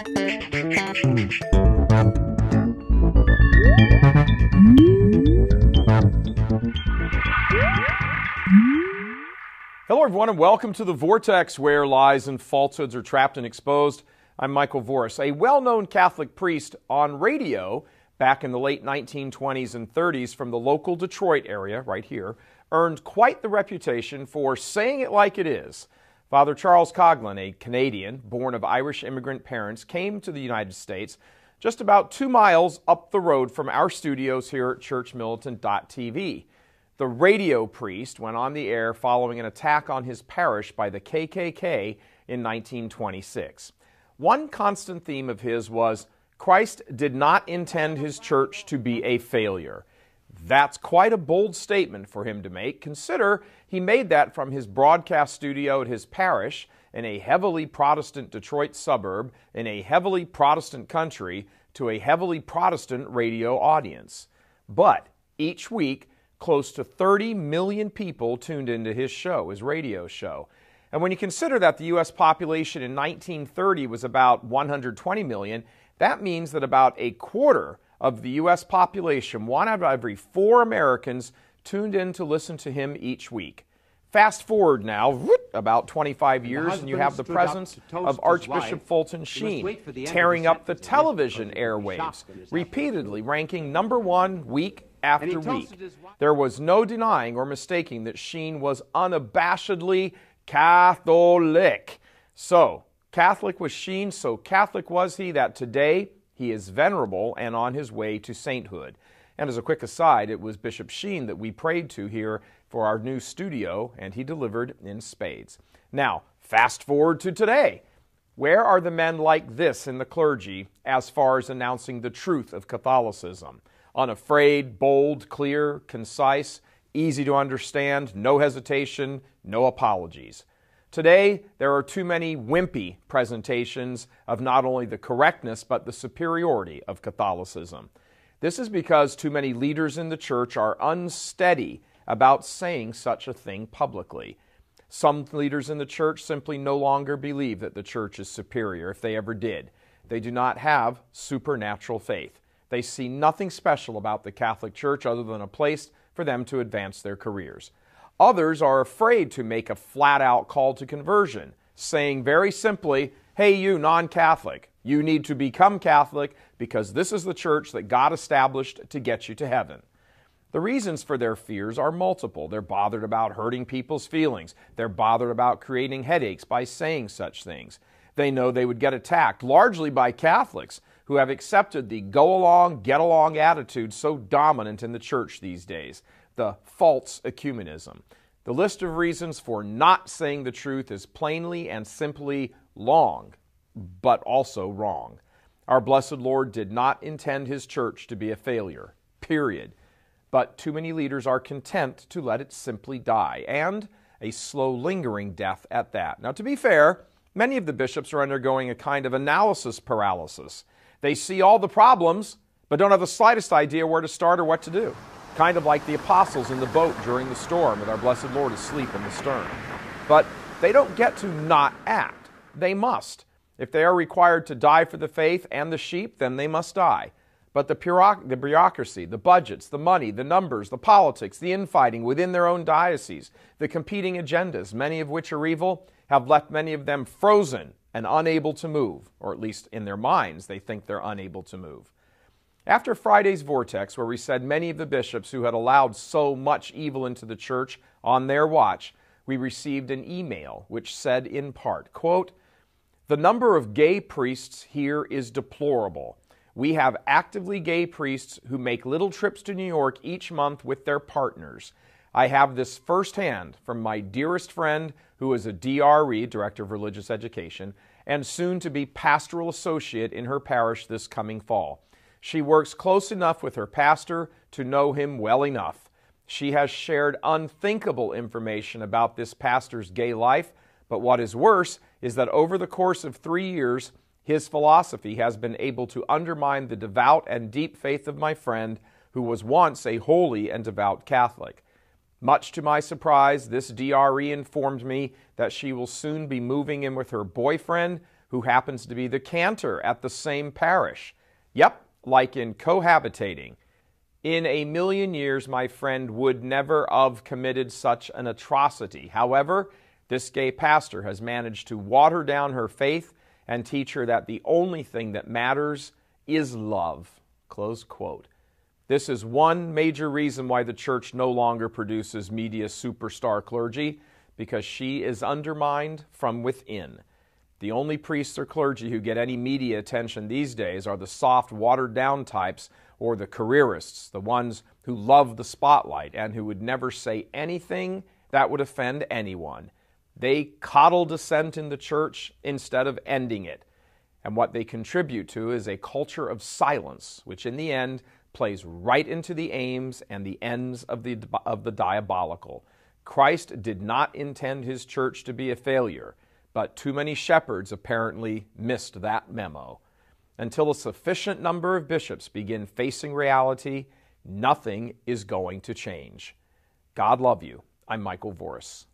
Hello, everyone, and welcome to The Vortex, where lies and falsehoods are trapped and exposed. I'm Michael Voris, a well-known Catholic priest on radio back in the late 1920s and 30s from the local Detroit area, right here, earned quite the reputation for saying it like it is. Father Charles Coughlin, a Canadian born of Irish immigrant parents, came to the United States just about 2 miles up the road from our studios here at churchmilitant.tv. The radio priest went on the air following an attack on his parish by the KKK in 1926. One constant theme of his was, Christ did not intend his church to be a failure. That's quite a bold statement for him to make. Consider he made that from his broadcast studio at his parish in a heavily Protestant Detroit suburb in a heavily Protestant country to a heavily Protestant radio audience. But each week, close to 30 million people tuned into his show, his radio show. And when you consider that the U.S. population in 1930 was about 120 million, that means that about a quarter of the U.S. population, 1 out of every 4 Americans, tuned in to listen to him each week. Fast forward now, about 25 years, and you have the presence of Archbishop Fulton Sheen tearing up the television airwaves, repeatedly ranking #1 week after week. There was no denying or mistaking that Sheen was unabashedly Catholic. So, Catholic was Sheen, so Catholic was he that today he is venerable and on his way to sainthood. And as a quick aside, it was Bishop Sheen that we prayed to here for our new studio, and he delivered in spades. Now, fast forward to today. Where are the men like this in the clergy as far as announcing the truth of Catholicism? Unafraid, bold, clear, concise, easy to understand, no hesitation, no apologies. Today, there are too many wimpy presentations of not only the correctness but the superiority of Catholicism. This is because too many leaders in the church are unsteady about saying such a thing publicly. Some leaders in the church simply no longer believe that the church is superior, if they ever did. They do not have supernatural faith. They see nothing special about the Catholic Church other than a place for them to advance their careers. Others are afraid to make a flat-out call to conversion, saying very simply, hey, you non-Catholic, you need to become Catholic because this is the church that God established to get you to heaven. The reasons for their fears are multiple. They're bothered about hurting people's feelings. They're bothered about creating headaches by saying such things. They know they would get attacked, largely by Catholics, who have accepted the go-along, get-along attitude so dominant in the church these days, the false ecumenism. The list of reasons for not saying the truth is plainly and simply long, but also wrong. Our blessed Lord did not intend his church to be a failure, period. But too many leaders are content to let it simply die, and a slow, lingering death at that. Now, to be fair, many of the bishops are undergoing a kind of analysis paralysis. They see all the problems, but don't have the slightest idea where to start or what to do. Kind of like the apostles in the boat during the storm with our blessed Lord asleep in the stern. But they don't get to not act. They must. If they are required to die for the faith and the sheep, then they must die. But the bureaucracy, the budgets, the money, the numbers, the politics, the infighting within their own diocese, the competing agendas, many of which are evil, have left many of them frozen and unable to move, or at least in their minds they think they're unable to move. After Friday's Vortex, where we said many of the bishops who had allowed so much evil into the church on their watch, we received an email which said in part, quote, "The number of gay priests here is deplorable. We have actively gay priests who make little trips to New York each month with their partners. I have this firsthand from my dearest friend who is a DRE, Director of Religious Education, and soon to be pastoral associate in her parish this coming fall. She works close enough with her pastor to know him well enough. She has shared unthinkable information about this pastor's gay life, but what is worse is that over the course of 3 years, his philosophy has been able to undermine the devout and deep faith of my friend, who was once a holy and devout Catholic. Much to my surprise, this DRE informed me that she will soon be moving in with her boyfriend, who happens to be the cantor at the same parish. Yep, like in cohabitating. In a million years, my friend would never have committed such an atrocity. However, this gay pastor has managed to water down her faith and teach her that the only thing that matters is love. Close quote. This is one major reason why the church no longer produces media superstar clergy, because she is undermined from within. The only priests or clergy who get any media attention these days are the soft, watered-down types or the careerists, the ones who love the spotlight and who would never say anything that would offend anyone. They coddle dissent in the church instead of ending it. And what they contribute to is a culture of silence, which in the end plays right into the aims and the ends of the diabolical. Christ did not intend his church to be a failure, but too many shepherds apparently missed that memo. Until a sufficient number of bishops begin facing reality, nothing is going to change. God love you. I'm Michael Voris.